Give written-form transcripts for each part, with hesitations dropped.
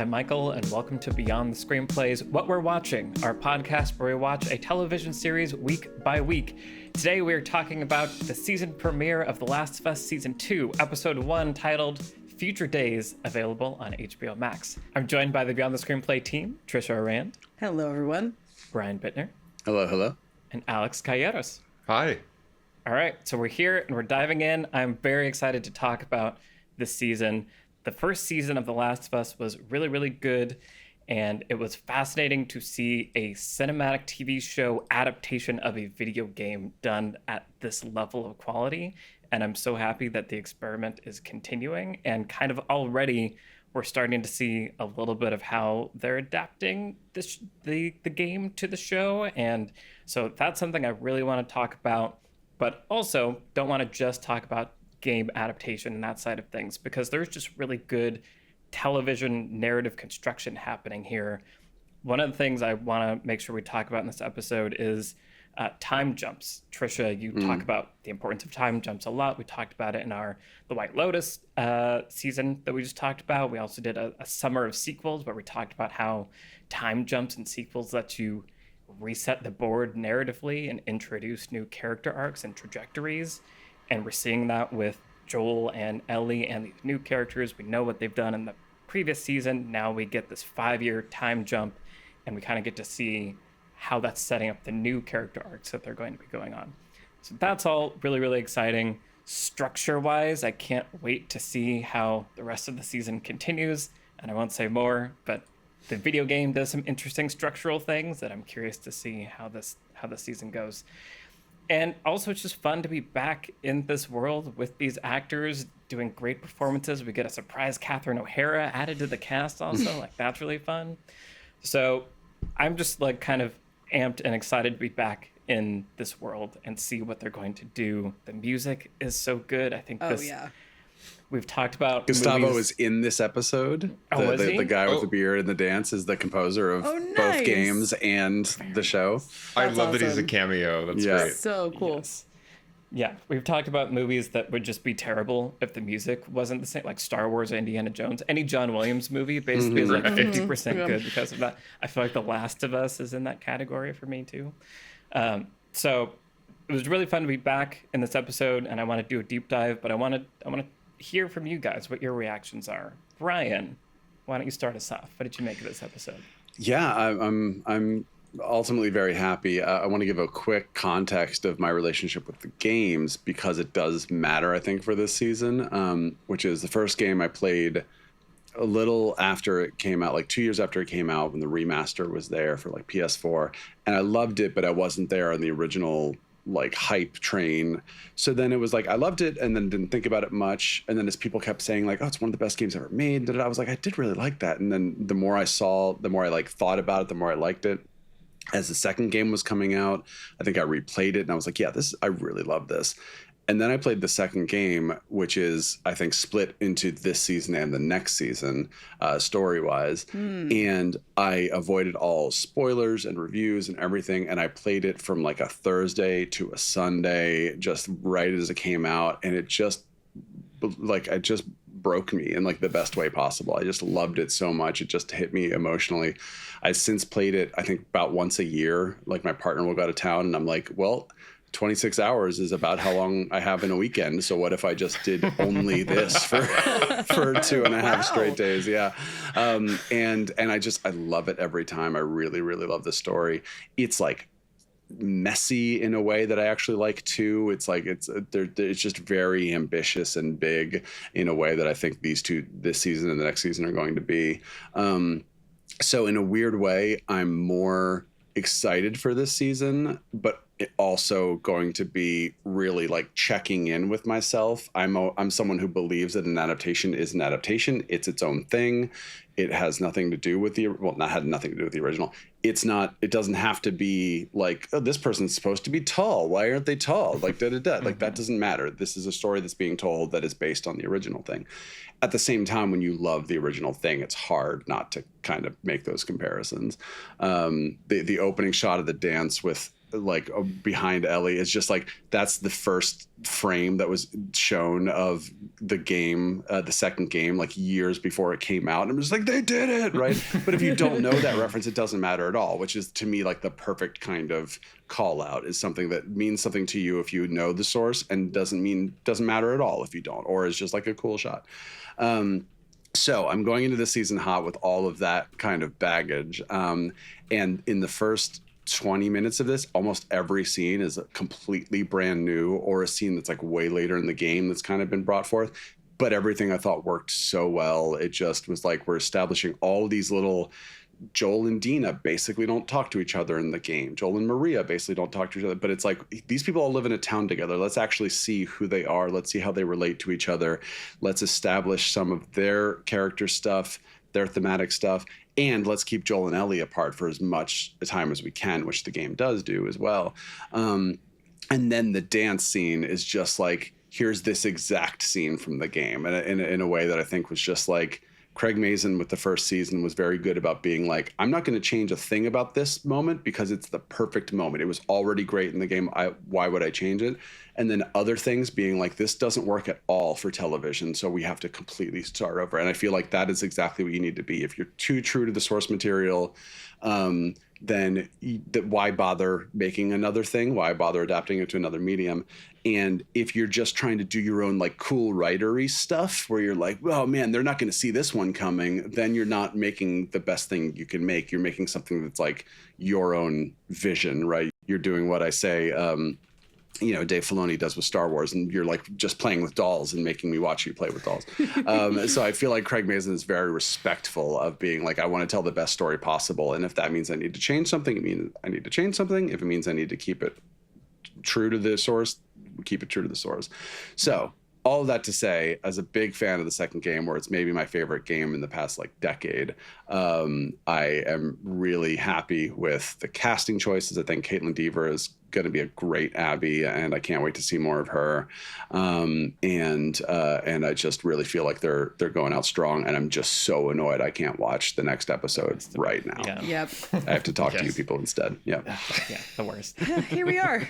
I'm Michael, and welcome to Beyond the Screenplays, What We're Watching, our podcast where we watch a television series week by week. Today we are talking about the season premiere of The Last of Us Season 2, Episode 1, titled Future Days, available on HBO Max. I'm joined by the Beyond the Screenplay team, Trisha Arand. Hello, everyone. Brian Bittner. Hello, hello. And Alex Calleros. Hi. All right, so we're here and we're diving in. I'm very excited to talk about this season. The first season of The Last of Us was really, really good, and it was fascinating to see a cinematic TV show adaptation of a video game done at this level of quality. And I'm so happy that the experiment is continuing, and kind of already we're starting to see a little bit of how they're adapting the game to the show. And so that's something I really want to talk about, but also don't want to just talk about game adaptation and that side of things, because there's just really good television narrative construction happening here. One of the things I want to make sure we talk about in this episode is time jumps. Trisha, you talk about the importance of time jumps a lot. We talked about it in our The White Lotus season that we just talked about. We also did a summer of sequels where we talked about how time jumps and sequels let you reset the board narratively and introduce new character arcs and trajectories. And we're seeing that with Joel and Ellie and these new characters. We know what they've done in the previous season. Now we get this 5-year time jump, and we kind of get to see how that's setting up the new character arcs that they're going to be going on. So that's all really, really exciting. Structure-wise, I can't wait to see how the rest of the season continues. And I won't say more, but the video game does some interesting structural things that I'm curious to see how the season goes. And also, it's just fun to be back in this world with these actors doing great performances. We get a surprise Catherine O'Hara added to the cast also. Like, that's really fun. So I'm just like kind of amped and excited to be back in this world and see what they're going to do. The music is so good. I think we've talked about Gustavo movies. is in this episode. Was he? The guy with the beard and the dance is the composer of both games and the show. I love that he's a cameo. That's great. So cool. Yes. Yeah, we've talked about movies that would just be terrible if the music wasn't the same, like Star Wars or Indiana Jones. Any John Williams movie basically is like 50% good because of that. I feel like The Last of Us is in that category for me too. So it was really fun to be back in this episode, and I want to do a deep dive, but I want to hear from you guys what your reactions are. Brian, why don't you start us off? What did you make of this episode? Yeah, I'm ultimately very happy. I want to give a quick context of my relationship with the games because it does matter, I think, for this season, which is the first game I played a little after it came out, like 2 years after it came out when the remaster was there for like PS4. And I loved it, but I wasn't there on the original like hype train. So then it was like I loved it and then didn't think about it much, and then as people kept saying like, oh, it's one of the best games ever made, I was like, I did really like that. And then the more I saw, the more I like thought about it, the more I liked it. As the second game was coming out, I think I replayed it and I was like, yeah, I really love this. And then I played the second game, which is, I think, split into this season and the next season, story-wise. And I avoided all spoilers and reviews and everything. And I played it from like a Thursday to a Sunday, just right as it came out. And it just broke me in like the best way possible. I just loved it so much. It just hit me emotionally. I've since played it, I think, about once a year. Like my partner will go to town and I'm like, well, 26 hours is about how long I have in a weekend. So what if I just did only this for 2.5 straight days? Yeah. And I love it every time. I really, really love the story. It's like messy in a way that I actually like too. It's like, it's just very ambitious and big in a way that I think this season and the next season are going to be. So in a weird way, I'm more excited for this season, but also going to be really like checking in with myself. I'm someone who believes that an adaptation is an adaptation. It's its own thing. It has nothing to do with had nothing to do with the original. It doesn't have to be like, oh, this person's supposed to be tall. Why aren't they tall? Like da-da-da. Like that doesn't matter. This is a story that's being told that is based on the original thing. At the same time, when you love the original thing, it's hard not to kind of make those comparisons. The opening shot of the dance with like behind Ellie is just like, that's the first frame that was shown of the game, the second game, like years before it came out. And I'm just like, they did it, right? But if you don't know that reference, it doesn't matter at all, which is to me like the perfect kind of call out, is something that means something to you if you know the source, and doesn't matter at all if you don't, or is just like a cool shot. So I'm going into this season hot with all of that kind of baggage. And in the first 20 minutes of this, almost every scene is completely brand new, or a scene that's like way later in the game that's kind of been brought forth. But everything I thought worked so well. It just was like, we're establishing all these little, Joel and Dina basically don't talk to each other in the game. Joel and Maria basically don't talk to each other, but it's like, these people all live in a town together. Let's actually see who they are. Let's see how they relate to each other. Let's establish some of their character stuff, their thematic stuff, and let's keep Joel and Ellie apart for as much time as we can, which the game does do as well. And then the dance scene is just like, here's this exact scene from the game, and in a way that I think was just like, Craig Mazin with the first season was very good about being like, I'm not going to change a thing about this moment because it's the perfect moment. It was already great in the game. Why would I change it? And then other things being like, this doesn't work at all for television, so we have to completely start over. And I feel like that is exactly what you need to be. If you're too true to the source material, then why bother making another thing? Why bother adapting it to another medium? And if you're just trying to do your own like cool writery stuff where you're like, oh man, they're not going to see this one coming, then you're not making the best thing you can make. You're making something that's like your own vision, right? You're doing what I say, Dave Filoni does with Star Wars, and you're like just playing with dolls and making me watch you play with dolls. So I feel like Craig Mazin is very respectful of being like, I want to tell the best story possible. And if that means I need to change something, it means I need to change something. If it means I need to keep it true to the source, keep it true to the source. So all of that to say, as a big fan of the second game, where it's maybe my favorite game in the past like decade, I am really happy with the casting choices. I think Caitlin Dever is going to be a great Abby, and I can't wait to see more of her. And I just really feel like they're going out strong, and I'm just so annoyed I can't watch the next episode right now. Yeah. Yep. I have to talk to you people instead. Yeah. Yeah, the worst. Yeah, here we are.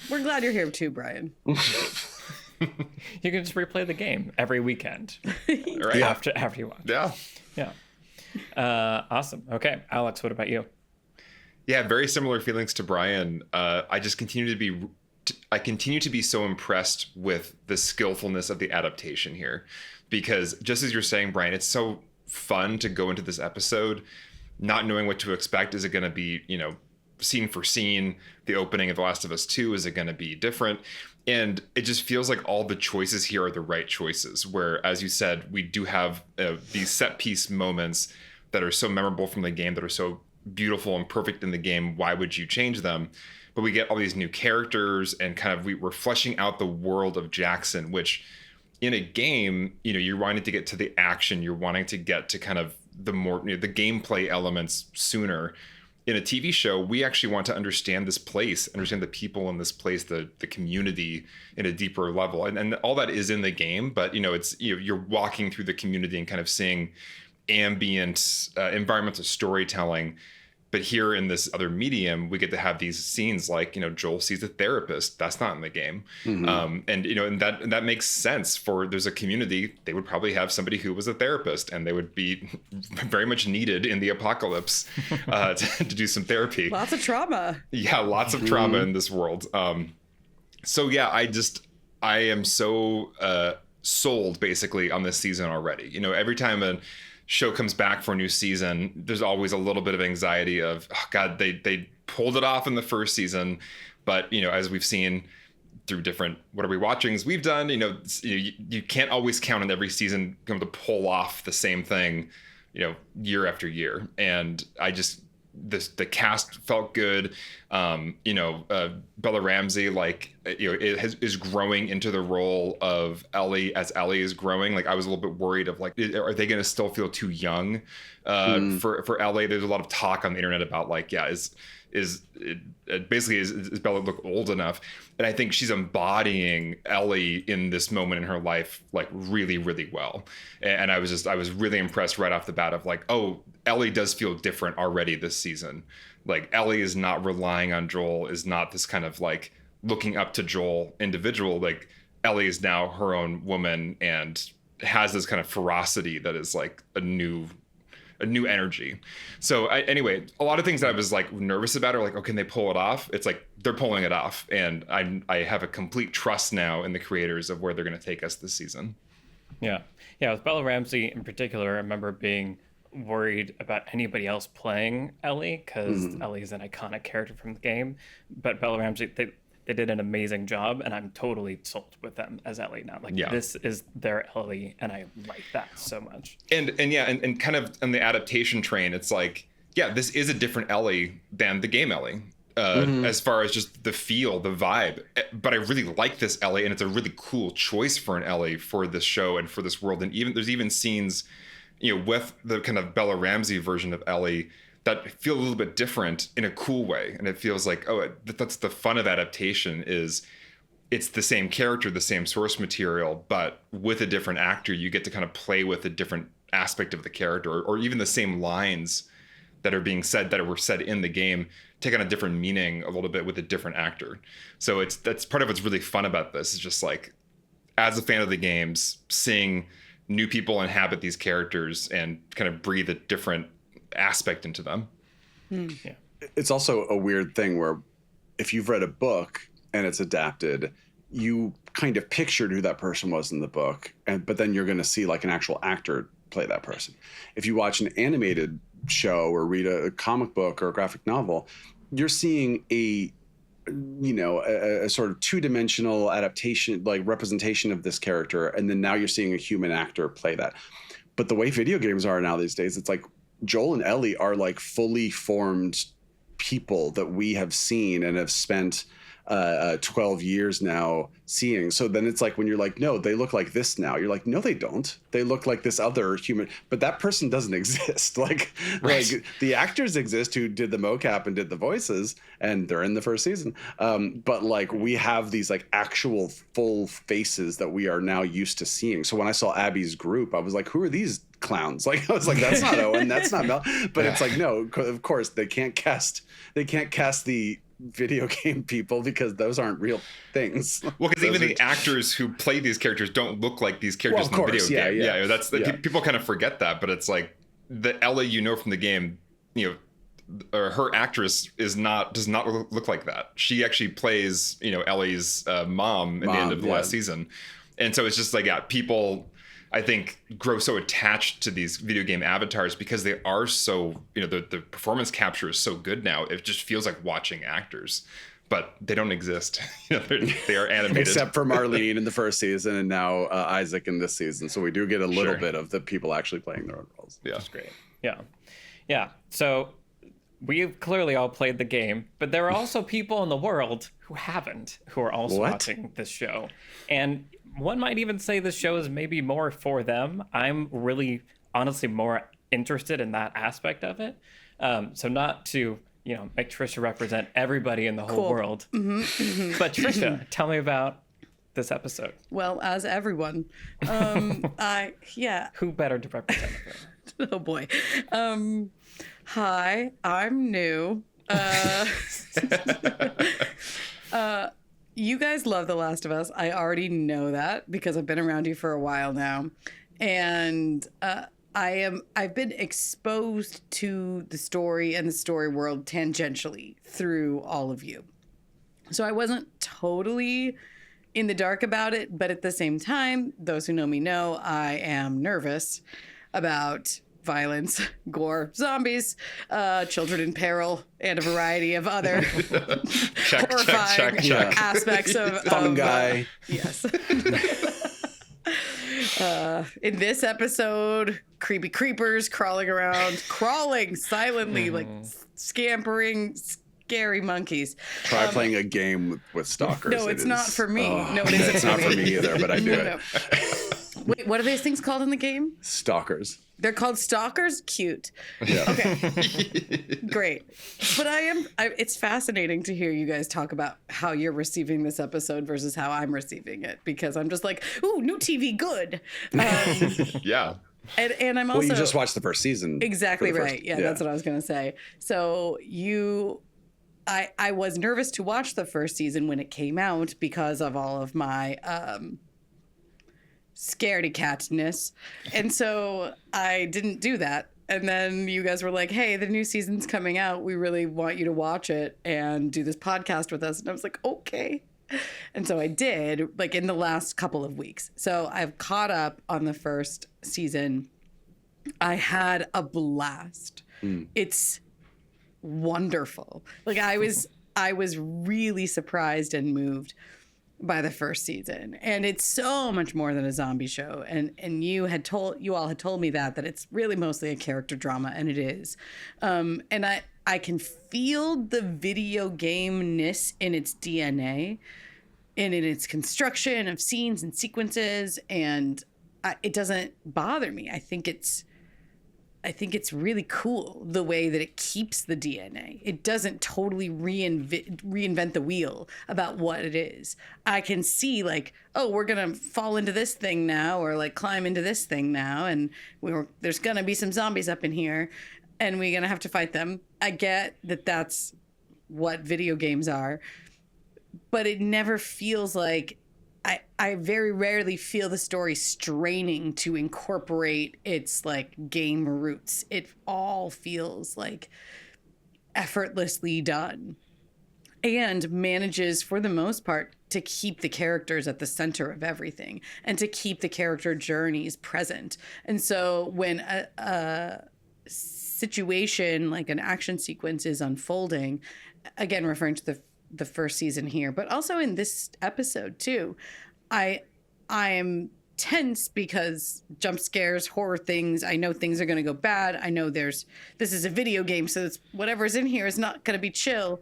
We're glad you're here too, Brian. You can just replay the game every weekend Right. after you watch. Yeah. Awesome. Okay, Alex, what about you? Yeah, very similar feelings to Brian. I continue to be so impressed with the skillfulness of the adaptation here, because just as you're saying, Brian, it's so fun to go into this episode not knowing what to expect. Is it going to be, scene for scene, the opening of The Last of Us 2, is it going to be different? And it just feels like all the choices here are the right choices, where, as you said, we do have these set piece moments that are so memorable from the game, that are so beautiful and perfect in the game. Why would you change them? But we get all these new characters, and kind of we're fleshing out the world of Jackson, which in a game, you're wanting to get to the action, you're wanting to get to kind of the more the gameplay elements sooner. In a TV show, we actually want to understand this place, understand the people in this place, the community in a deeper level. And all that is in the game, but it's you're walking through the community and kind of seeing ambient environmental storytelling. But here in this other medium, we get to have these scenes like, Joel sees a therapist. That's not in the game. Mm-hmm. And that makes sense. There's a community, they would probably have somebody who was a therapist, and they would be very much needed in the apocalypse to do some therapy. Lots of trauma. Yeah, lots of trauma in this world. So yeah, I am so sold basically on this season already. Every time a show comes back for a new season, there's always a little bit of anxiety of, oh God, they pulled it off in the first season. But, as we've seen through different What Are We Watchings we've done, you can't always count on every season going to pull off the same thing, year after year. And the cast felt good. Bella Ramsey, is growing into the role of Ellie as Ellie is growing. Like, I was a little bit worried of are they going to still feel too young for Ellie? There's a lot of talk on the internet about is basically is Bella look old enough, and I think she's embodying Ellie in this moment in her life like really, really well. And I was really impressed right off the bat of like, oh, Ellie does feel different already this season. Like Ellie is not relying on Joel, is not this kind of like looking up to Joel individual. Like Ellie is now her own woman and has this kind of ferocity that is like a new energy. So anyway, a lot of things that I was like nervous about are like, oh, can they pull it off? It's like they're pulling it off, and I have a complete trust now in the creators of where they're going to take us this season. Yeah, with Bella Ramsey in particular, I remember being worried about anybody else playing Ellie because Ellie is an iconic character from the game, but Bella Ramsey, they did an amazing job, and I'm totally sold with them as Ellie now. Like, this is their Ellie, and I like that so much. And kind of on the adaptation train, it's like, yeah, this is a different Ellie than the game Ellie, as far as just the feel, the vibe. But I really like this Ellie, and it's a really cool choice for an Ellie for this show and for this world. And there's even scenes, with the kind of Bella Ramsey version of Ellie that feel a little bit different in a cool way. And it feels like, oh, that's the fun of adaptation, is it's the same character, the same source material, but with a different actor, you get to kind of play with a different aspect of the character, or even the same lines that are being said, that were said in the game, take on a different meaning a little bit with a different actor. So that's part of what's really fun about this, is just like, as a fan of the games, seeing new people inhabit these characters and kind of breathe a different aspect into them. Yeah. It's also a weird thing where if you've read a book and it's adapted, you kind of pictured who that person was in the book, but then you're going to see like an actual actor play that person. If you watch an animated show or read a comic book or a graphic novel, you're seeing a sort of two-dimensional adaptation, like representation of this character, and then now you're seeing a human actor play that. But the way video games are now these days, it's like Joel and Ellie are like fully formed people that we have seen and have spent 12 years now seeing. So then it's like when you're like, no, they look like this now. You're like, no, they don't. They look like this other human, but that person doesn't exist. Like the actors exist who did the mocap and did the voices, and they're in the first season. But like we have these like actual full faces that we are now used to seeing. So when I saw Abby's group, I was like, who are these clowns? Like I was like, that's not Owen, that's not Mel. But it's like, no, of course they can't cast the video game people because those aren't real things. Well, because even the actors who play these characters don't look like these characters in the video game. Yeah, that's people kind of forget that, but it's like the Ellie from the game, her actress does not look like that. She actually plays Ellie's mom at the end of the last season, and so it's just like people, I think, grow so attached to these video game avatars because they are so, the performance capture is so good now. It just feels like watching actors, but they don't exist. They are animated. Except for Marlene in the first season, and now Isaac in this season. So we do get a little bit of the people actually playing their own roles. Yeah, that's great. Yeah. So we've clearly all played the game, but there are also people in the world who haven't, who are also watching this show. And one might even say this show is maybe more for them. I'm really, honestly, more interested in that aspect of it. So not to, make Trisha represent everybody in the whole world. But Trisha, tell me about this episode. Well, as everyone, Who better to represent her? Oh boy. Hi, I'm new. You guys love The Last of Us. I already know that because I've been around you for a while now. And I've been exposed to the story and the story world tangentially through all of you. So I wasn't totally in the dark about it, but at the same time, those who know me know I am nervous about violence, gore, zombies, children in peril, and a variety of other horrifying aspects of fungi. Yes. In this episode, creepy creepers crawling silently, like scampering, scary monkeys. Try playing a game with stalkers. No, it's not for me. No, it isn't. It's not for me either, but I do it. Wait, what are these things called in the game? Stalkers. They're called stalkers? Cute. Yeah. Okay. Great. But it's fascinating to hear you guys talk about how you're receiving this episode versus how I'm receiving it, because I'm just like, ooh, new TV, good. Yeah. And I'm also. Well, you just watched the first season. Exactly for the right. first- Yeah, that's what I was going to say. So I was nervous to watch the first season when it came out because of all of my scaredy catness. And so I didn't do that. And then you guys were like, hey, the new season's coming out. We really want you to watch it and do this podcast with us. And I was like, okay. And so I did, like, in the last couple of weeks. So I've caught up on the first season. I had a blast. It's wonderful. Like, I was really surprised and moved by the first season, and it's so much more than a zombie show. And you all had told me that it's really mostly a character drama, and it is. And I can feel the video game-ness in its DNA and in its construction of scenes and sequences, and it doesn't bother me. I think it's really cool the way that it keeps the DNA. It doesn't totally reinvent the wheel about what it is. I can see, like, oh, we're going to fall into this thing now, or like climb into this thing now, and there's going to be some zombies up in here and we're going to have to fight them. I get that that's what video games are, but it never feels like I very rarely feel the story straining to incorporate its like game roots. It all feels like effortlessly done, and manages for the most part to keep the characters at the center of everything and to keep the character journeys present. And so when a situation like an action sequence is unfolding, again referring to the first season here, but also in this episode too, I am tense because jump scares, horror things, I know things are going to go bad. I know this is a video game, so whatever's in here is not going to be chill.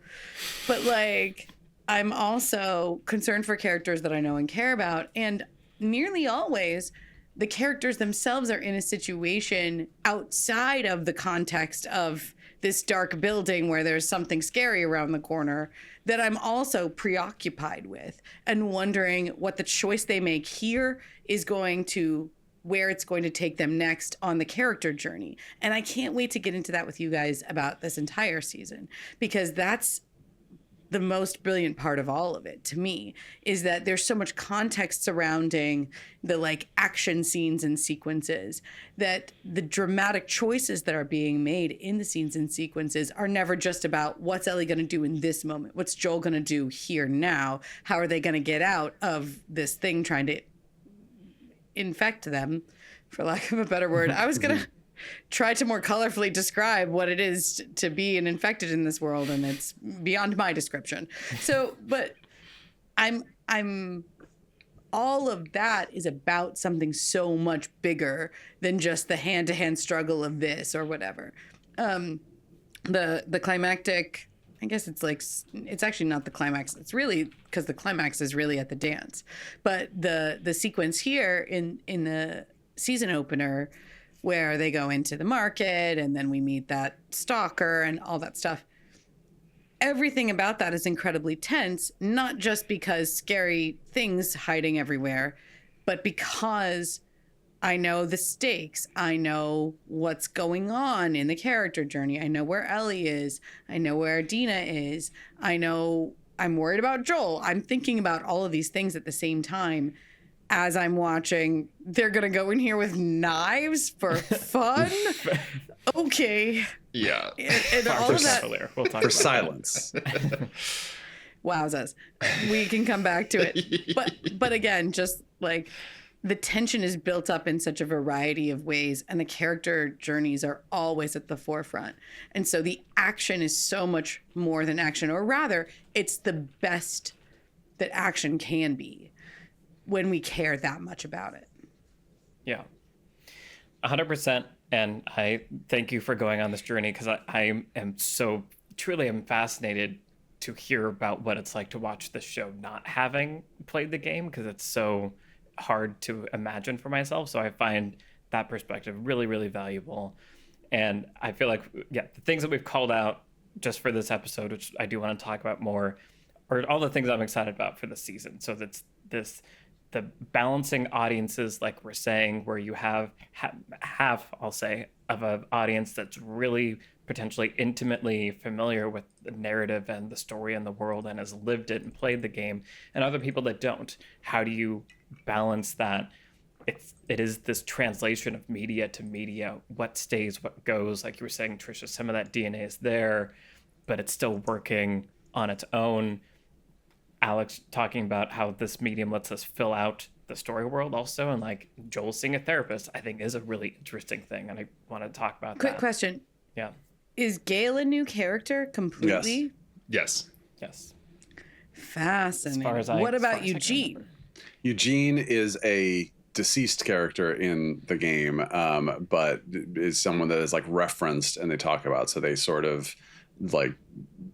But like, I'm also concerned for characters that I know and care about. And nearly always, the characters themselves are in a situation outside of the context of this dark building where there's something scary around the corner that I'm also preoccupied with, and wondering what the choice they make here is going to, where it's going to take them next on the character journey. And I can't wait to get into that with you guys about this entire season, because that's the most brilliant part of all of it to me, is that there's so much context surrounding the like action scenes and sequences, that the dramatic choices that are being made in the scenes and sequences are never just about what's Ellie going to do in this moment, what's Joel going to do here now, how are they going to get out of this thing trying to infect them, for lack of a better word. I was going to try to more colorfully describe what it is to be an infected in this world, and it's beyond my description. So, but I'm all of that is about something so much bigger than just the hand-to-hand struggle of this or whatever. The climactic, I guess it's like, it's actually not the climax. It's really, because the climax is really at the dance. But the sequence here in the season opener, where they go into the market and then we meet that stalker and all that stuff. Everything about that is incredibly tense, not just because scary things hiding everywhere, but because I know the stakes. I know what's going on in the character journey. I know where Ellie is. I know where Dina is. I know I'm worried about Joel. I'm thinking about all of these things at the same time as I'm watching. They're going to go in here with knives for fun? Okay. Yeah. And all of that. We'll talk For about silence. Wowzers. We can come back to it. But again, just like the tension is built up in such a variety of ways, and the character journeys are always at the forefront. And so the action is so much more than action, or rather, it's the best that action can be when we care that much about it. Yeah, 100%. And I thank you for going on this journey, because I am so truly am fascinated to hear about what it's like to watch this show not having played the game, because it's so hard to imagine for myself. So I find that perspective really, really valuable. And I feel like, yeah, the things that we've called out just for this episode, which I do want to talk about more, are all the things I'm excited about for this season. So that's the balancing audiences, like we're saying, where you have half, I'll say, of an audience that's really potentially intimately familiar with the narrative and the story and the world and has lived it and played the game, and other people that don't. How do you balance that? It is this translation of media to media. What stays, what goes? Like you were saying, Trisha, some of that DNA is there, but it's still working on its own. Alex talking about how this medium lets us fill out the story world also, and like Joel seeing a therapist, I think is a really interesting thing, and I want to talk about Quick that. question. Yeah. Is Gale a new character completely? Yes. Fascinating. As What as far about as I can Eugene? remember. Eugene is a deceased character in the game, but is someone that is like referenced and they talk about. So they sort of like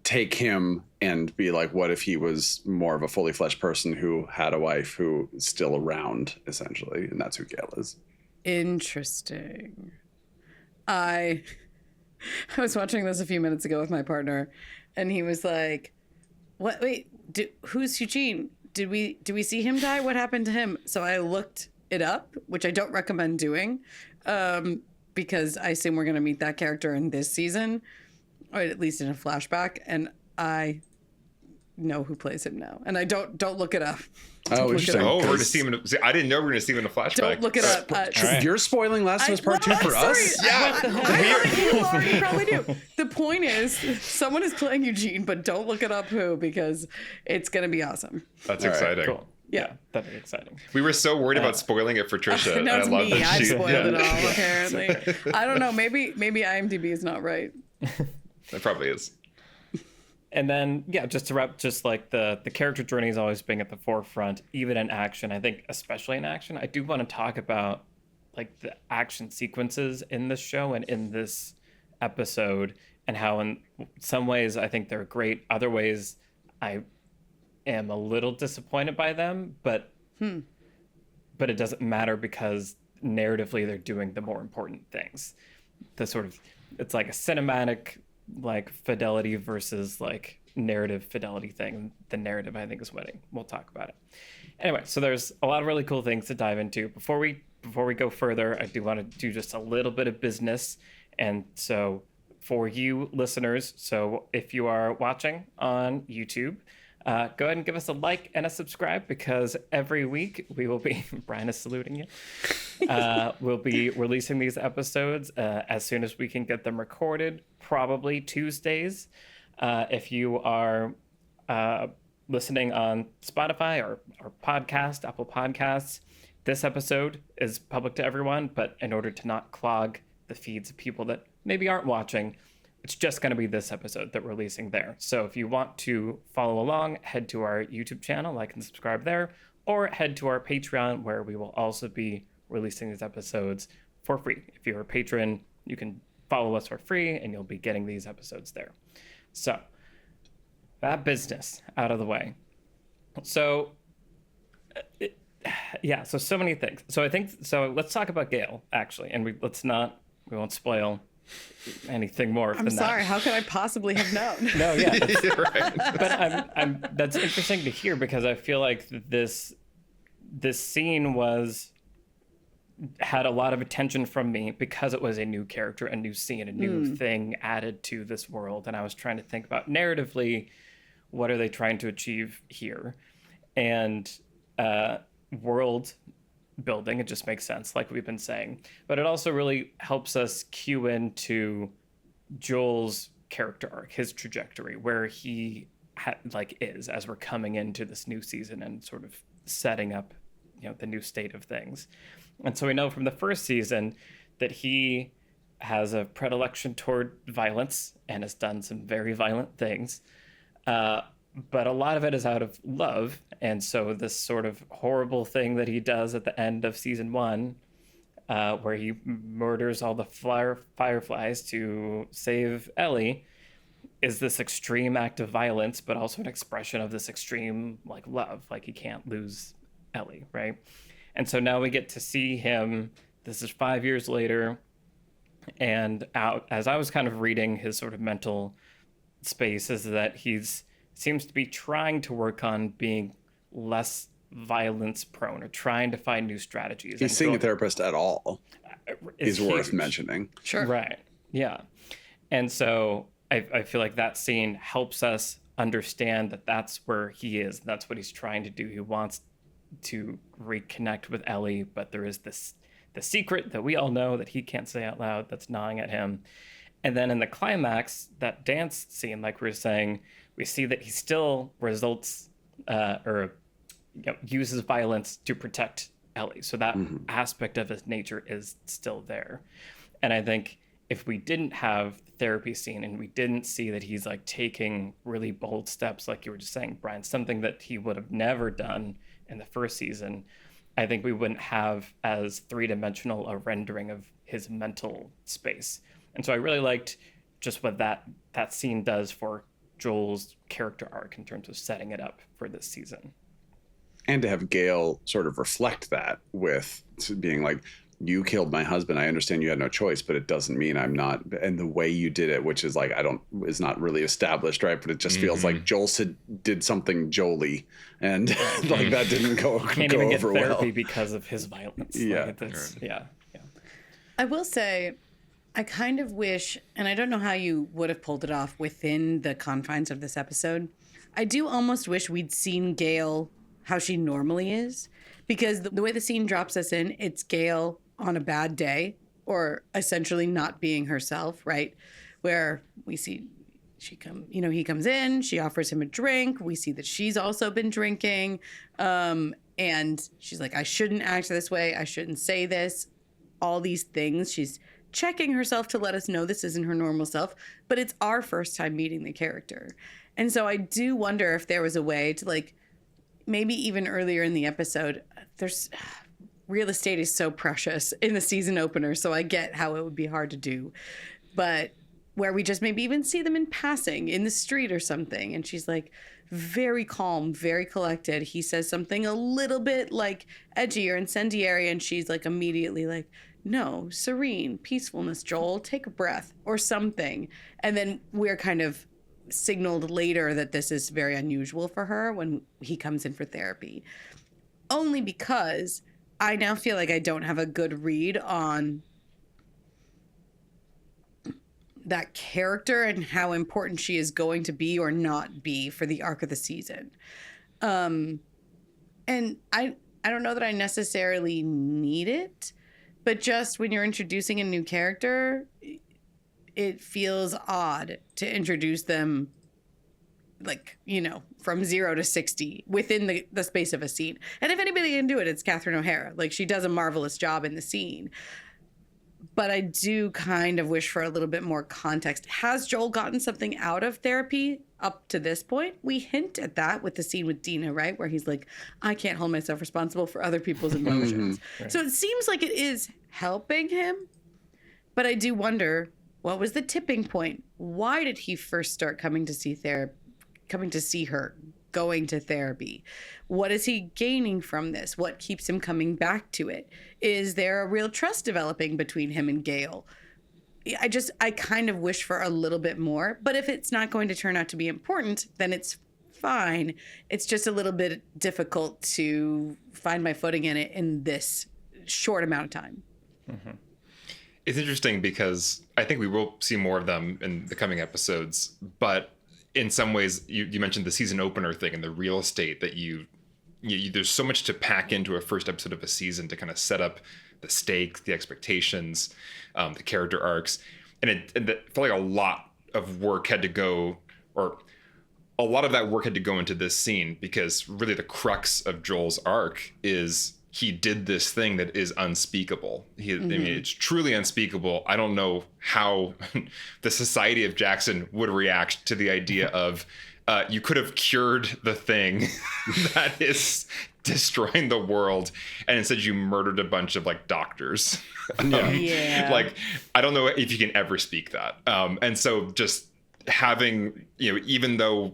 take him and be like, what if he was more of a fully fleshed person who had a wife who is still around, essentially, and that's who Gale is. Interesting. I was watching this a few minutes ago with my partner, and he was like, "What? Wait, who's Eugene? Did we see him die? What happened to him?" So I looked it up, which I don't recommend doing, because I assume we're going to meet that character in this season, or at least in a flashback, and I know who plays him now, and I don't look it up. Oh, interesting. Oh, we're going to see him. I didn't know we were going to see him in a flashback. Don't look it up. right. You're spoiling Last of Us Part 2 for us? Yeah. You already probably do. The point is, someone is playing Eugene, but don't look it up who, because it's going to be awesome. That's All right, exciting. Cool. Yeah. That'd be exciting. We were so worried about spoiling it for Trisha. No, and it's I love me. that I she, spoiled yeah. it all, apparently. I don't know. Maybe IMDb is not right. It probably is. And then, yeah, just to wrap, just like the character journey is always being at the forefront, even in action. I think, especially in action, I do want to talk about like the action sequences in this show and in this episode, and how in some ways I think they're great. Other ways, I am a little disappointed by them, but it doesn't matter because narratively they're doing the more important things. The sort of, it's like a cinematic like fidelity versus like narrative fidelity thing. The narrative, I think, is winning. We'll talk about it anyway. So there's a lot of really cool things to dive into. Before we go further, I do want to do just a little bit of business. And so for you listeners, so if you are watching on YouTube, go ahead and give us a like and a subscribe, because every week we will be Brian is saluting you. We'll be releasing these episodes as soon as we can get them recorded, probably Tuesdays. If you are listening on Spotify or podcast, Apple Podcasts, this episode is public to everyone, but in order to not clog the feeds of people that maybe aren't watching, it's just going to be this episode that we're releasing there. So if you want to follow along, head to our YouTube channel, like and subscribe there, or head to our Patreon, where we will also be releasing these episodes for free. If you're a patron, you can follow us for free and you'll be getting these episodes there. So that business out of the way. So so many things. So I think, so let's talk about Gale actually, and we won't spoil anything more than that. I'm sorry. How could I possibly have known? No, yeah. Right. But that's interesting to hear, because I feel like this scene had a lot of attention from me because it was a new character, a new scene, a new thing added to this world. And I was trying to think about narratively, what are they trying to achieve here? And world building, it just makes sense, like we've been saying. But it also really helps us cue into Joel's character arc, his trajectory, where he is as we're coming into this new season and sort of setting up, the new state of things. And so we know from the first season that he has a predilection toward violence and has done some very violent things. But a lot of it is out of love. And so this sort of horrible thing that he does at the end of season 1, where he murders all the fireflies to save Ellie, is this extreme act of violence, but also an expression of this extreme love. Like, he can't lose Ellie, right? And so now we get to see him. This is 5 years later. And as I was kind of reading his sort of mental space, is that seems to be trying to work on being less violence prone or trying to find new strategies. He's seeing a therapist at all is worth mentioning. Sure. Right. Yeah. And so I feel like that scene helps us understand that that's where he is. That's what he's trying to do. He wants to reconnect with Ellie, but there is the secret that we all know that he can't say out loud that's gnawing at him. And then in the climax, that dance scene, like we were saying, we see that he still uses violence to protect Ellie. So that aspect of his nature is still there. And I think if we didn't have the therapy scene and we didn't see that he's like taking really bold steps, like you were just saying, Brian, something that he would have never done in the first season, I think we wouldn't have as three-dimensional a rendering of his mental space. And so I really liked just what that scene does for Joel's character arc in terms of setting it up for this season. And to have Gail sort of reflect that with being like, you killed my husband. I understand you had no choice, but it doesn't mean I'm not. And the way you did it, which is like, is not really established, right? But it just feels like Joel did something Jolie, and like that didn't go Can't go even get over therapy well because of his violence. Yeah. Like, yeah. I will say, I kind of wish, and I don't know how you would have pulled it off within the confines of this episode. I do almost wish we'd seen Gail how she normally is, because the way the scene drops us in, it's Gail on a bad day, or essentially not being herself, right? Where we see he comes in, she offers him a drink. We see that she's also been drinking. And she's like, I shouldn't act this way. I shouldn't say this. All these things. She's checking herself to let us know this isn't her normal self, but it's our first time meeting the character. And so I do wonder if there was a way to, like, maybe even earlier in the episode, real estate is so precious in the season opener, so I get how it would be hard to do. But where we just maybe even see them in passing in the street or something, and she's like very calm, very collected. He says something a little bit like edgy or incendiary, and she's like immediately like, no, serene, peacefulness, Joel, take a breath or something. And then we're kind of signaled later that this is very unusual for her when he comes in for therapy. Only because I now feel like I don't have a good read on that character and how important she is going to be or not be for the arc of the season. And I don't know that I necessarily need it, but just when you're introducing a new character, it feels odd to introduce them, like, from 0 to 60 within the space of a scene. And if anybody can do it, it's Catherine O'Hara. Like, she does a marvelous job in the scene. But I do kind of wish for a little bit more context. Has Joel gotten something out of therapy up to this point? We hint at that with the scene with Dina, right? Where he's like, I can't hold myself responsible for other people's emotions. Right. So it seems like it is helping him. But I do wonder, what was the tipping point? Why did he first start coming to see her, going to therapy? What is he gaining from this? What keeps him coming back to it? Is there a real trust developing between him and Gail? I kind of wish for a little bit more, but if it's not going to turn out to be important, then it's fine. It's just a little bit difficult to find my footing in it in this short amount of time. Mm-hmm. It's interesting because I think we will see more of them in the coming episodes, but in some ways, you mentioned the season opener thing and the real estate that there's so much to pack into a first episode of a season to kind of set up the stakes, the expectations, the character arcs. And it felt like a lot of work had to go, or a lot of that work had to go into this scene, because really the crux of Joel's arc is he did this thing that is unspeakable. I mean, it's truly unspeakable. I don't know how the society of Jackson would react to the idea of you could have cured the thing that is destroying the world, and instead you murdered a bunch of like doctors. Like, I don't know if you can ever speak that. And so just having, even though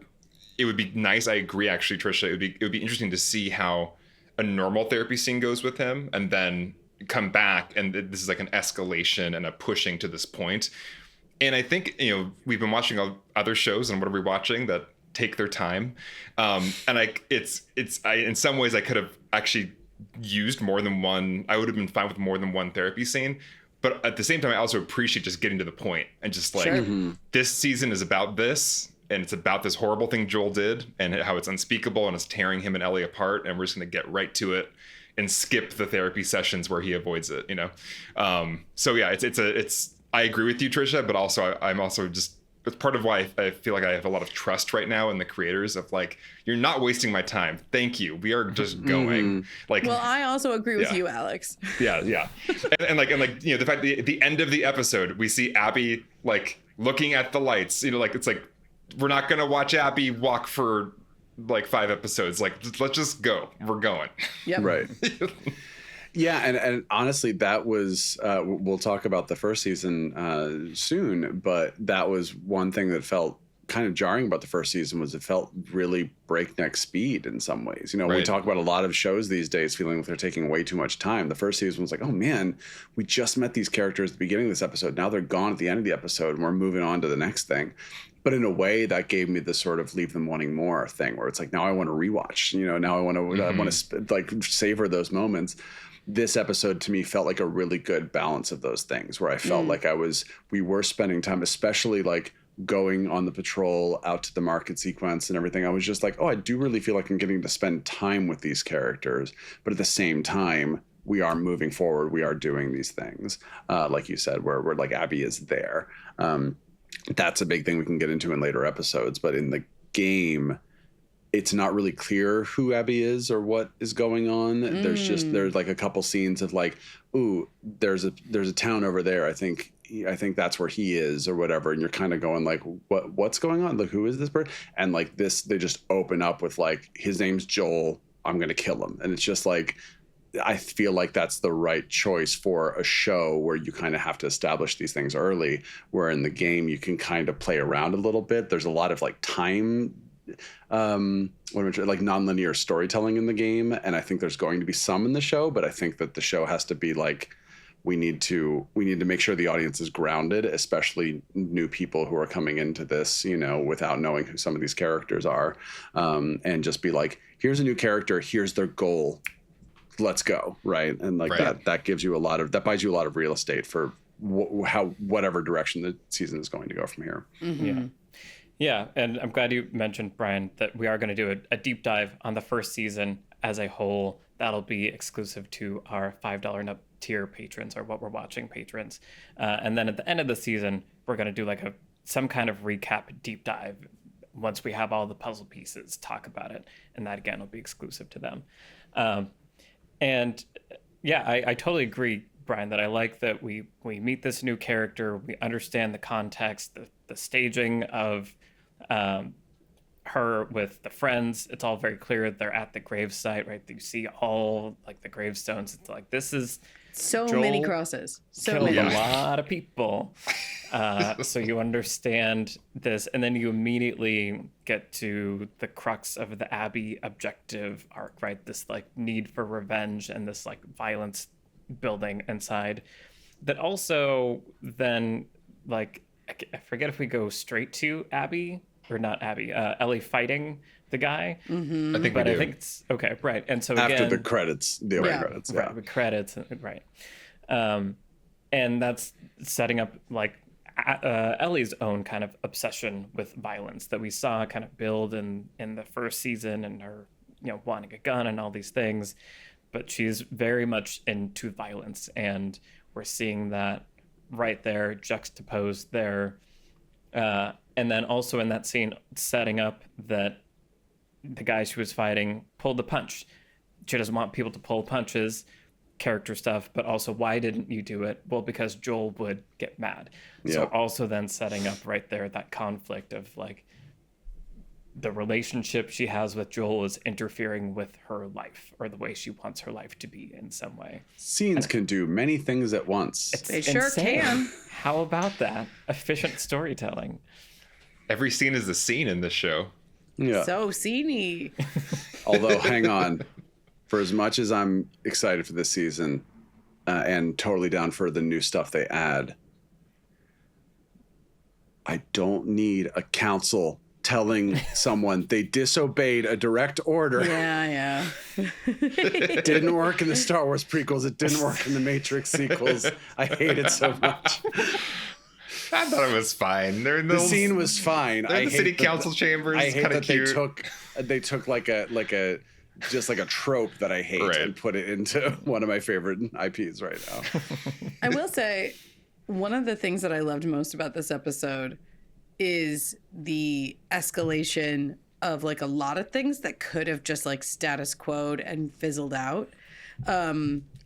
it would be nice, I agree actually, Trisha, it would be interesting to see how a normal therapy scene goes with him, and then come back, and this is like an escalation and a pushing to this point. And I think, we've been watching other shows, and what are we watching that take their time? And in some ways I could have actually used more than one. I would have been fine with more than one therapy scene. But at the same time, I also appreciate just getting to the point and just like, this season is about this, and it's about this horrible thing Joel did and how it's unspeakable and it's tearing him and Ellie apart. And we're just going to get right to it and skip the therapy sessions where he avoids it, So yeah, I agree with you, Trisha, but also I'm also just, it's part of why I feel like I have a lot of trust right now in the creators of like, you're not wasting my time. Thank you. We are just going. Like, well, I also agree with you, Alex. Yeah. and the fact that at the end of the episode, we see Abby like looking at the lights, it's like, we're not going to watch Abby walk for like 5 episodes. Like, let's just go. We're going. Yep. Right. Yeah, and honestly, that was we'll talk about the first season soon, but that was one thing that felt kind of jarring about the first season was it felt really breakneck speed in some ways. We talk about a lot of shows these days feeling like they're taking way too much time. The first season was like, oh man, we just met these characters at the beginning of this episode. Now they're gone at the end of the episode, and we're moving on to the next thing. But in a way, that gave me the sort of leave them wanting more thing, where it's like, now I want to rewatch. Now I want to like savor those moments. This episode to me felt like a really good balance of those things, where I felt like we were spending time, especially like going on the patrol out to the market sequence and everything. I was just like, oh, I do really feel like I'm getting to spend time with these characters. But at the same time, we are moving forward. We are doing these things, like you said, where like Abby is there. That's a big thing we can get into in later episodes. But in the game, it's not really clear who Abby is or what is going on. There's like a couple scenes of like, ooh, there's a town over there. I think that's where he is or whatever. And you're kind of going like, what's going on? Like, who is this person? And like this, they just open up with like, his name's Joel. I'm going to kill him. And it's just like, I feel like that's the right choice for a show where you kind of have to establish these things early, where in the game you can kind of play around a little bit. There's a lot of like time like nonlinear storytelling in the game, and I think there's going to be some in the show, but I think that the show has to be like, we need to make sure the audience is grounded, especially new people who are coming into this without knowing who some of these characters are, and just be like, here's a new character, here's their goal, let's go, right? And like that gives you that buys you a lot of real estate for whatever direction the season is going to go from here. Yeah, and I'm glad you mentioned, Brian, that we are going to do a deep dive on the first season as a whole. That'll be exclusive to our $5 and up tier patrons, or what we're watching patrons. And then at the end of the season, we're going to do like some kind of recap deep dive once we have all the puzzle pieces, talk about it. And that, again, will be exclusive to them. And yeah, I totally agree, Brian, that I like that we meet this new character, we understand the context, the staging of her with the friends. It's all very clear. They're at the gravesite, right? You see all like the gravestones. It's like, this is so Joel many crosses. So killed many. a lot of people. So you understand this, and then you immediately get to the crux of the Abby objective arc, right? This like need for revenge and this like violence building inside that also then like, I forget if we go straight to Abby or not Abby, Ellie fighting the guy. I think we do. I think it's okay, right? And so after again, the credits, the opening credits, right, the credits, right? And that's setting up like Ellie's own kind of obsession with violence that we saw kind of build in the first season, and her wanting a gun and all these things, but she's very much into violence, and we're seeing that right there juxtaposed there. And then also in that scene, setting up that the guy she was fighting pulled the punch. She doesn't want people to pull punches, character stuff, but also, why didn't you do it? Well, because Joel would get mad. Yeah. So also then setting up right there that conflict of like, the relationship she has with Joel is interfering with her life, or the way she wants her life to be in some way. Scenes can do many things at once. They sure can. How about that? Efficient storytelling. Every scene is a scene in this show. Yeah. So sceney. Although, hang on. For as much as I'm excited for this season and totally down for the new stuff they add, I don't need a council telling someone they disobeyed a direct order. Yeah. It didn't work in the Star Wars prequels. It didn't work in the Matrix sequels. I hate it so much. I thought it was fine. The scene was fine. They're in the city council chambers. I hate that cute. they took like a just like a trope that I hate and put it into one of my favorite IPs right now. I will say one of the things that I loved most about this episode is the escalation of like a lot of things that could have just like status quo'd and fizzled out.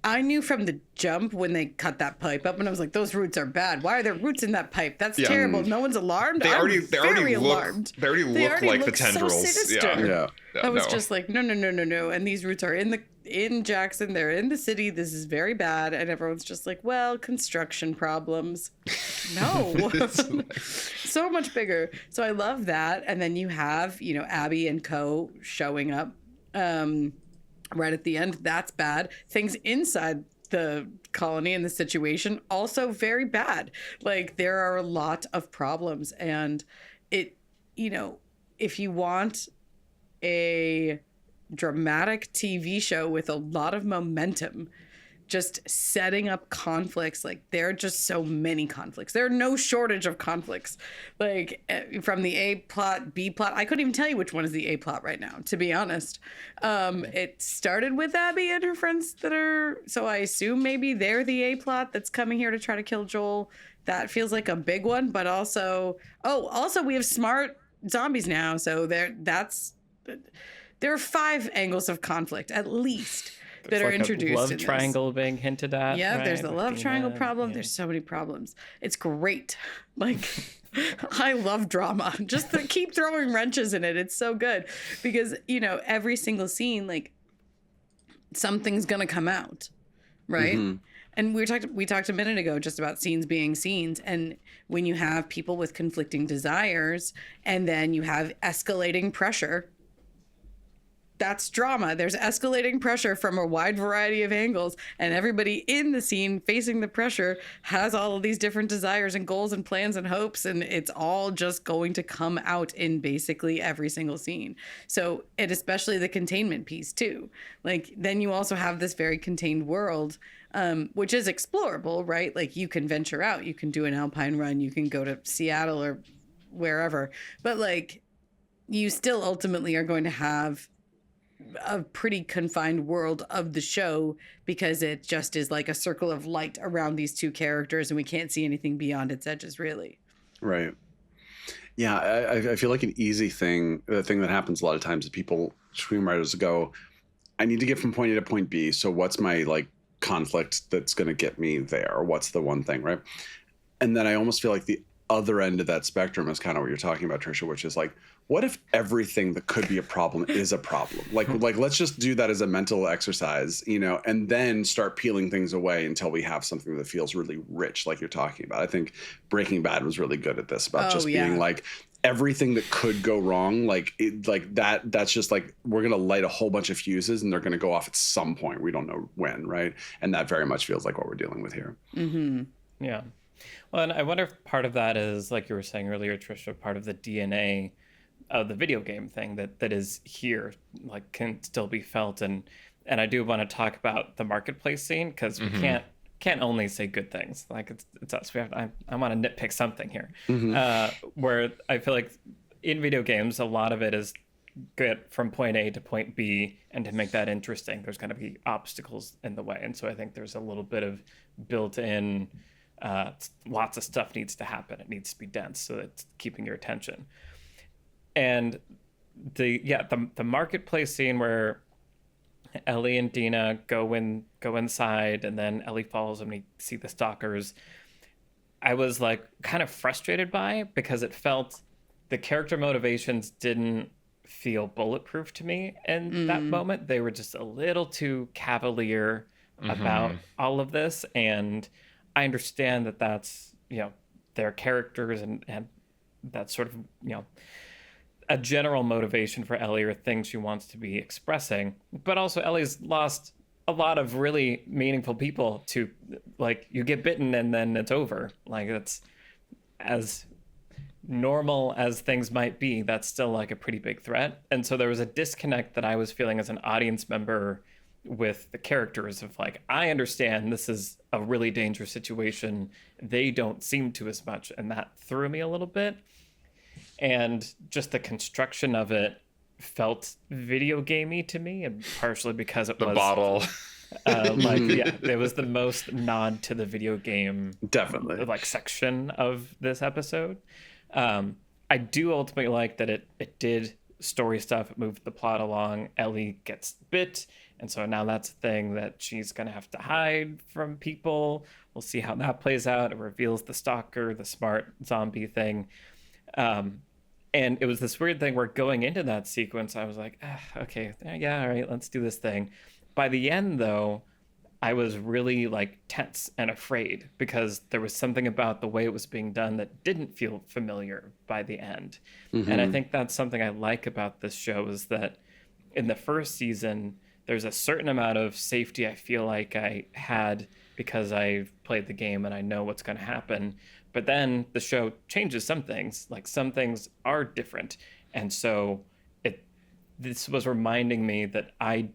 I knew from the jump when they cut that pipe up, and I was like, "Those roots are bad. Why are there roots in that pipe? That's terrible. No one's alarmed." They already look like the so tendrils. sinister. I was No. just like, no. And these roots are in Jackson. They're in the city. This is very bad. And everyone's just like, well, construction problems. No, so much bigger. So I love that. And then you have, Abby and Co showing up. Right at the end, that's bad. Things inside the colony and the situation also very bad. Like there are a lot of problems, and it, if you want a dramatic TV show with a lot of momentum, just setting up conflicts, like there are just so many conflicts. There are no shortage of conflicts, like from the A plot, B plot. I couldn't even tell you which one is the A plot right now, to be honest. It started with Abby and her friends so I assume maybe they're the A plot that's coming here to try to kill Joel. That feels like a big one, but also we have smart zombies now. So there are 5 angles of conflict at least that are introduced. Love in triangle being hinted at. Yeah, right? there's the love triangle problem. Yeah. There's so many problems. It's great. Like, I love drama. Just keep throwing wrenches in it. It's so good because every single scene, like something's gonna come out, right? Mm-hmm. And we talked a minute ago just about scenes being scenes, and when you have people with conflicting desires, and then you have escalating pressure. That's drama. There's escalating pressure from a wide variety of angles, and everybody in the scene facing the pressure has all of these different desires and goals and plans and hopes, and it's all just going to come out in basically every single scene. So, and especially the containment piece too. Like then you also have this very contained world, which is explorable, right? Like you can venture out, you can do an alpine run, you can go to Seattle or wherever, but like you still ultimately are going to have a pretty confined world of the show because it just is like a circle of light around these 2 characters and we can't see anything beyond its edges really. Right. Yeah, I feel like an easy thing, the thing that happens a lot of times is screenwriters go, I need to get from point A to point B. So what's my like conflict that's going to get me there? Or what's the one thing, right? And then I almost feel like the other end of that spectrum is kind of what you're talking about, Trisha, which is like, what if everything that could be a problem is a problem? Like let's just do that as a mental exercise, and then start peeling things away until we have something that feels really rich, like you're talking about. I think Breaking Bad was really good at this about being like everything that could go wrong, that's just like we're gonna light a whole bunch of fuses and they're gonna go off at some point. We don't know when, right? And that very much feels like what we're dealing with here. Mm-hmm. Yeah. Well, and I wonder if part of that is, like you were saying earlier, Trisha, part of the DNA of the video game thing that is here, like can still be felt. And I do want to talk about the marketplace scene because we can't only say good things. Like it's us. I want to nitpick something here, where I feel like in video games, a lot of it is get from point A to point B, and to make that interesting, there's going to be obstacles in the way. And so I think there's a little bit of built-in, lots of stuff needs to happen. It needs to be dense, so it's keeping your attention. And the marketplace scene where Ellie and Dina go inside, and then Ellie follows them and we see the stalkers. I was like kind of frustrated by, because it felt the character motivations didn't feel bulletproof to me in that moment. They were just a little too cavalier about all of this, and I understand that that's their characters and that sort of a general motivation for Ellie or things she wants to be expressing. But also Ellie's lost a lot of really meaningful people to, like, you get bitten and then it's over. Like, that's as normal as things might be, that's still like a pretty big threat. And so there was a disconnect that I was feeling as an audience member with the characters of, like, I understand this is a really dangerous situation. They don't seem to as much. And that threw me a little bit. And just the construction of it felt video gamey to me, and partially because it The was bottle. it was the most nod to the video game Definitely. like section of this episode. I do ultimately like that it did story stuff, it moved the plot along. Ellie gets bit, and so now that's a thing that she's gonna have to hide from people. We'll see how that plays out. It reveals the stalker, the smart zombie thing. And it was this weird thing where going into that sequence, I was like, okay, yeah, all right, let's do this thing. By the end, though, I was really like tense and afraid because there was something about the way it was being done that didn't feel familiar by the end. Mm-hmm. And I think that's something I like about this show, is that in the first season, there's a certain amount of safety I feel like I had because I've played the game and I know what's going to happen. But then the show changes some things, like some things are different. And so this was reminding me that I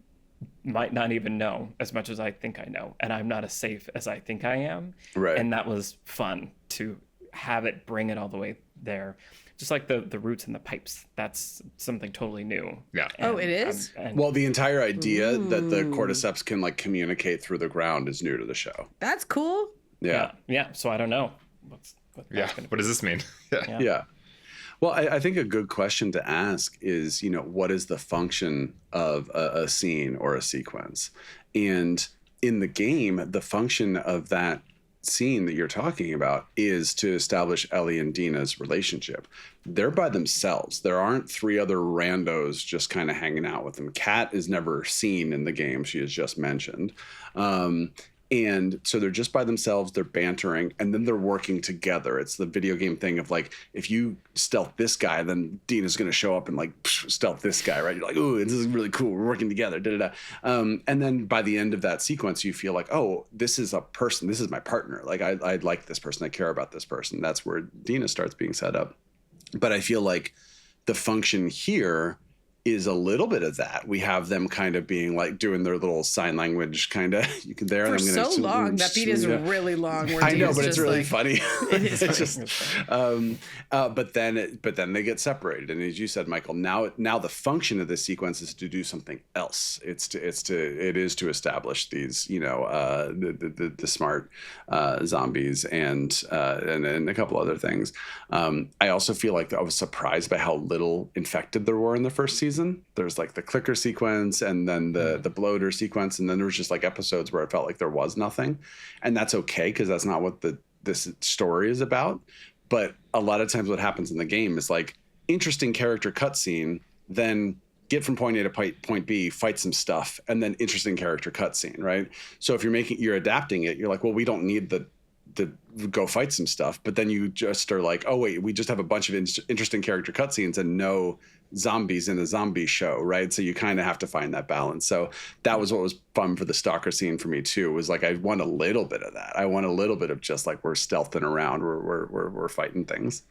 might not even know as much as I think I know, and I'm not as safe as I think I am. Right. And that was fun to have it bring it all the way there. Just like the roots and the pipes, that's something totally new. Yeah. Oh, it is? Well, the entire idea that the cordyceps can like communicate through the ground is new to the show. That's cool. Yeah. Yeah. So I don't know. What does this mean? Yeah. Well, I think a good question to ask is, what is the function of a scene or a sequence? And in the game, the function of that scene that you're talking about is to establish Ellie and Dina's relationship. They're by themselves. There aren't three other randos just kind of hanging out with them. Kat is never seen in the game. She is just mentioned. And so they're just by themselves, they're bantering, and then they're working together. It's the video game thing of like, if you stealth this guy, then Dina's going to show up and like stealth this guy, right? You're like, ooh, this is really cool. We're working together. And then by the end of that sequence, you feel like, oh, this is a person. This is my partner. Like I like this person. I care about this person. That's where Dina starts being set up. But I feel like the function here is a little bit of that. We have them kind of being like doing their little sign language kind of. You can there. For so long, that beat is really long. I know, but it's really like, funny. It is funny. Just, but then they get separated, and as you said, Michael, now the function of this sequence is to do something else. It is to establish these, the smart zombies and a couple other things. I also feel like I was surprised by how little infected there were in the first season. There's like the clicker sequence and then the bloater sequence, and then there was just like episodes where it felt like there was nothing, and that's okay because that's not what this story is about. But a lot of times what happens in the game is like interesting character cutscene, then get from point A to point B, fight some stuff, and then interesting character cutscene, right? So if you're adapting it, you're like, well, we don't need the go fight some stuff, but then you just are like, oh wait, we just have a bunch of interesting character cutscenes and no zombies in a zombie show, right? So you kind of have to find that balance. So that was what was fun for the stalker scene for me too, was like I want a little bit of that. I want a little bit of just like we're stealthing around, we're fighting things.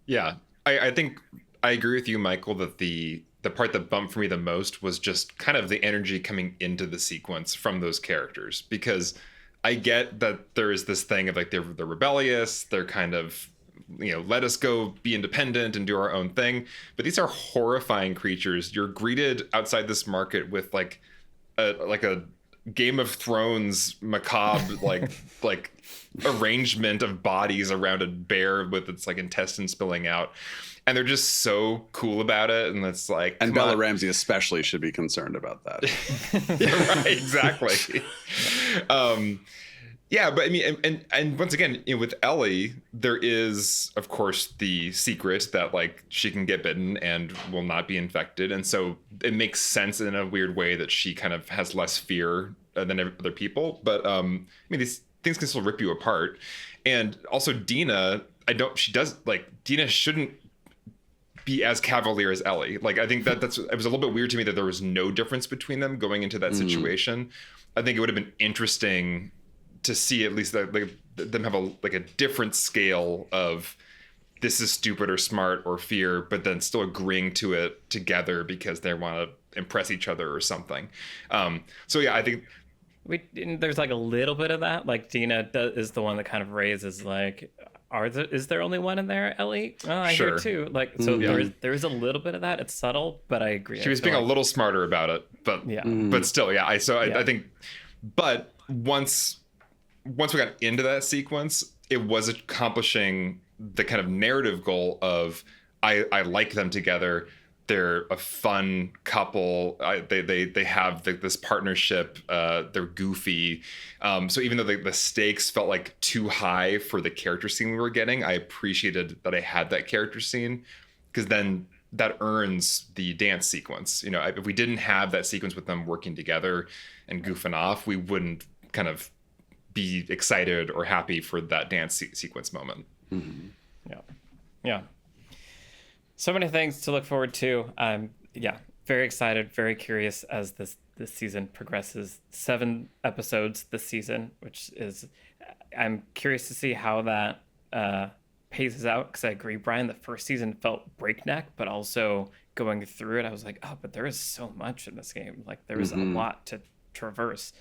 Yeah. I think I agree with you, Michael, that the part that bumped for me the most was just kind of the energy coming into the sequence from those characters, because I get that there is this thing of like they're rebellious, they're kind of, let us go be independent and do our own thing. But these are horrifying creatures. You're greeted outside this market with like a Game of Thrones macabre like arrangement of bodies around a bear with its like intestines spilling out. And they're just so cool about it. And it's like, and Bella Ramsey especially should be concerned about that. Yeah, right, exactly. Yeah, but I mean, and once again, with Ellie, there is, of course, the secret that like she can get bitten and will not be infected, and so it makes sense in a weird way that she kind of has less fear than other people. But I mean, these things can still rip you apart, and also Dina, Dina shouldn't be as cavalier as Ellie. Like, I think that it was a little bit weird to me that there was no difference between them going into that situation. I think it would have been interesting to see at least them have a different scale of this is stupid or smart or fear, but then still agreeing to it together because they want to impress each other or something. So yeah, I think there's like a little bit of that. Like Dina is the one that kind of raises like, is there only one in there, Ellie? Oh, I hear two. Like, so there is a little bit of that. It's subtle, but I agree. She was being a little smarter about it, but but still, yeah. I think, but once we got into that sequence, it was accomplishing the kind of narrative goal of I like them together. They're a fun couple. They have this partnership. They're goofy. So even though the stakes felt like too high for the character scene we were getting, I appreciated that I had that character scene, because then that earns the dance sequence. You know, if we didn't have that sequence with them working together and goofing off, we wouldn't kind of be excited or happy for that dance sequence moment. Mm-hmm. Yeah. So many things to look forward to. Very excited, very curious as this season progresses. 7 episodes this season, which is, I'm curious to see how that paces out, because I agree, Brian, the first season felt breakneck, but also going through it, I was like, oh, but there is so much in this game. Like, there is a lot to traverse.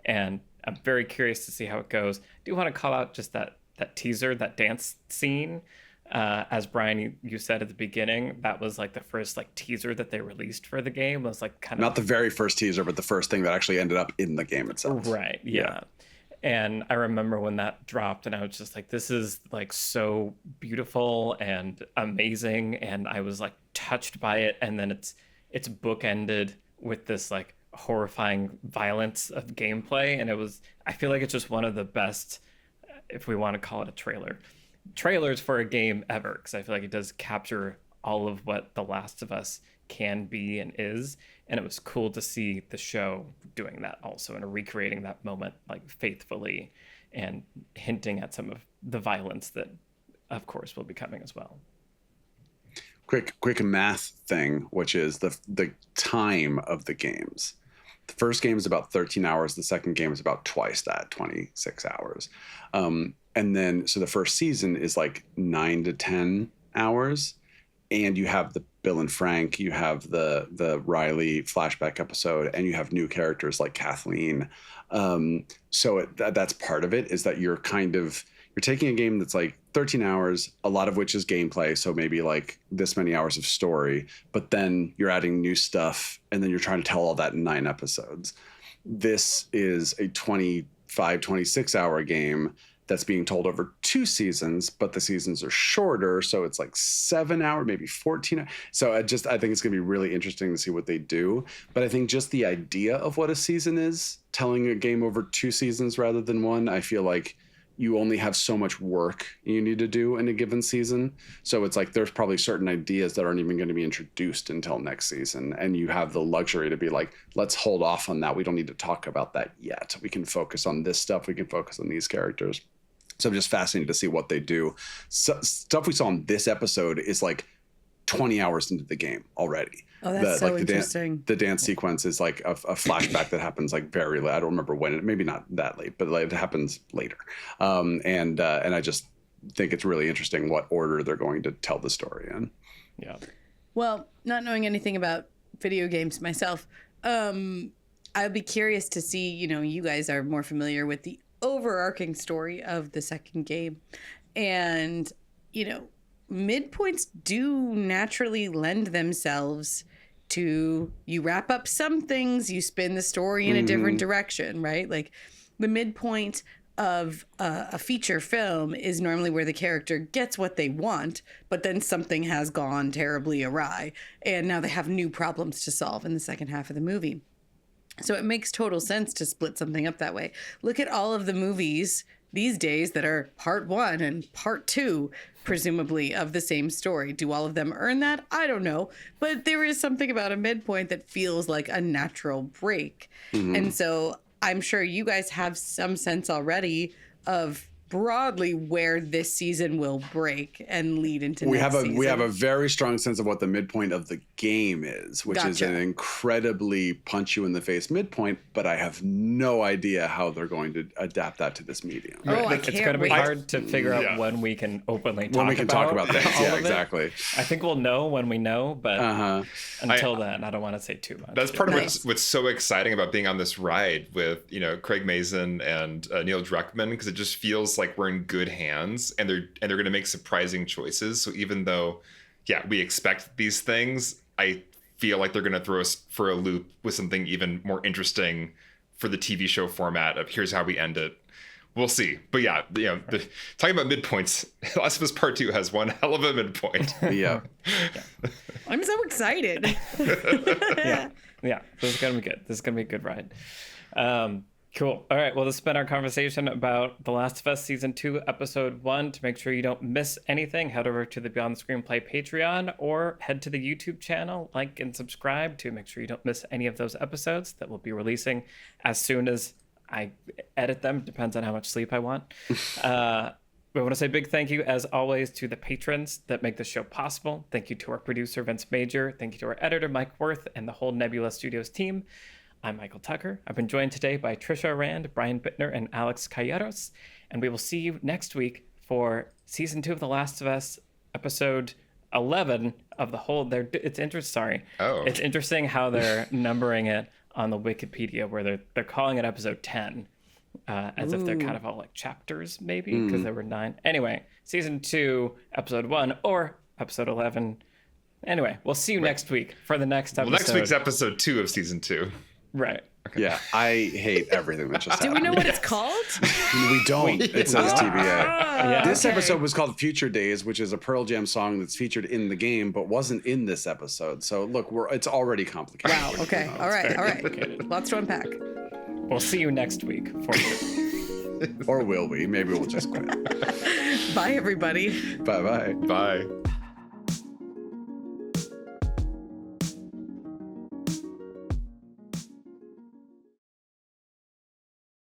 And I'm very curious to see how it goes. I do want to call out just that teaser, that dance scene. As Brian, you said at the beginning, that was like the first like teaser that they released for the game. It was like kind of not the very first teaser, but the first thing that actually ended up in the game itself. Right. Yeah. And I remember when that dropped, and I was just like, this is like so beautiful and amazing. And I was like touched by it. And then it's bookended with this like horrifying violence of gameplay. And I feel like it's just one of the best, if we want to call it a trailers for a game ever, because I feel like it does capture all of what The Last of Us can be and is. And it was cool to see the show doing that also, and recreating that moment like faithfully, and hinting at some of the violence that of course will be coming as well. Quick math thing, which is the time of the games. The first game is about 13 hours. The second game is about twice that, 26 hours. And then, so the first season is like 9 to 10 hours. And you have the Bill and Frank, you have the Riley flashback episode, and you have new characters like Kathleen. So that's part of it, is that you're taking a game that's like 13 hours, a lot of which is gameplay. So maybe like this many hours of story, but then you're adding new stuff, and then you're trying to tell all that in 9 episodes. This is a 25, 26 hour game that's being told over 2 seasons, but the seasons are shorter. So it's like 7 hours, maybe 14. So I think it's going to be really interesting to see what they do. But I think just the idea of what a season is, telling a game over 2 seasons rather than 1, I feel like you only have so much work you need to do in a given season. So it's like there's probably certain ideas that aren't even going to be introduced until next season. And you have the luxury to be like, let's hold off on that. We don't need to talk about that yet. We can focus on this stuff. We can focus on these characters. So I'm just fascinated to see what they do. Stuff we saw in this episode is like 20 hours into the game already. Oh, that's so interesting. The dance sequence is like a flashback that happens like very late. I don't remember when. Maybe not that late, but like it happens later. And I just think it's really interesting what order they're going to tell the story in. Yeah. Well, not knowing anything about video games myself, I'd be curious to see, you guys are more familiar with the overarching story of the second game. And, midpoints do naturally lend themselves to, you wrap up some things, you spin the story in a different direction, right? Like the midpoint of a feature film is normally where the character gets what they want, but then something has gone terribly awry, and now they have new problems to solve in the second half of the movie. So it makes total sense to split something up that way. Look at all of the movies these days that are part 1 and part 2, presumably, of the same story. Do all of them earn that? I don't know. But there is something about a midpoint that feels like a natural break. And so I'm sure you guys have some sense already of broadly where this season will break and lead into we next have season. we have a very strong sense of what the midpoint of the game is, which is Gotcha. an incredibly punch you in the face midpoint, but I have no idea how they're going to adapt that to this medium. Oh, I It's can't going to be wait. hard to figure out Yeah. when we can openly talk When we can talk about things. all Yeah, of it. exactly. I think we'll know when we know, but Uh-huh. until then, I don't want to say too much. That's part of Nice. what's so exciting about being on this ride with Craig Mazin and Neil Druckmann, because it just feels like we're in good hands, and they're going to make surprising choices. So even though, we expect these things, I feel like they're going to throw us for a loop with something even more interesting for the TV show format of here's how we end it. We'll see. But talking about midpoints, Last of Us Part 2 has one hell of a midpoint. Yeah. I'm so excited. Yeah, this is going to be good. This is going to be a good ride. Cool. All right. Well, this has been our conversation about The Last of Us Season 2, Episode 1. To make sure you don't miss anything, head over to the Beyond the Screenplay Patreon or head to the YouTube channel, like and subscribe to make sure you don't miss any of those episodes that we'll be releasing as soon as I edit them. Depends on how much sleep I want. We want to say a big thank you, as always, to the patrons that make the show possible. Thank you to our producer, Vince Major. Thank you to our editor, Mike Worth, and the whole Nebula Studios team. I'm Michael Tucker. I've been joined today by Trisha Rand, Brian Bittner, and Alex Calleros. And we will see you next week for Season 2 of The Last of Us, Episode 11 of the whole... It's interesting. Sorry. Oh. It's interesting how they're numbering it on the Wikipedia, where they're calling it Episode 10. As if they're kind of all like chapters, maybe, because there were 9. Anyway, Season 2, Episode 1, or Episode 11. Anyway, we'll see you next week for the next episode. Well, next week's Episode 2 of Season 2. Right. Yeah. I hate everything that just Do happened. we know what it's called? We don't. It says TBA. Yeah. This Okay. episode was called Future Days, which is a Pearl Jam song that's featured in the game, but wasn't in this episode. So look, it's already complicated. Wow. Okay. All right. All right. Lots to unpack. We'll see you next week for sure. Or will we? Maybe we'll just quit. Bye, everybody. Bye-bye. Bye.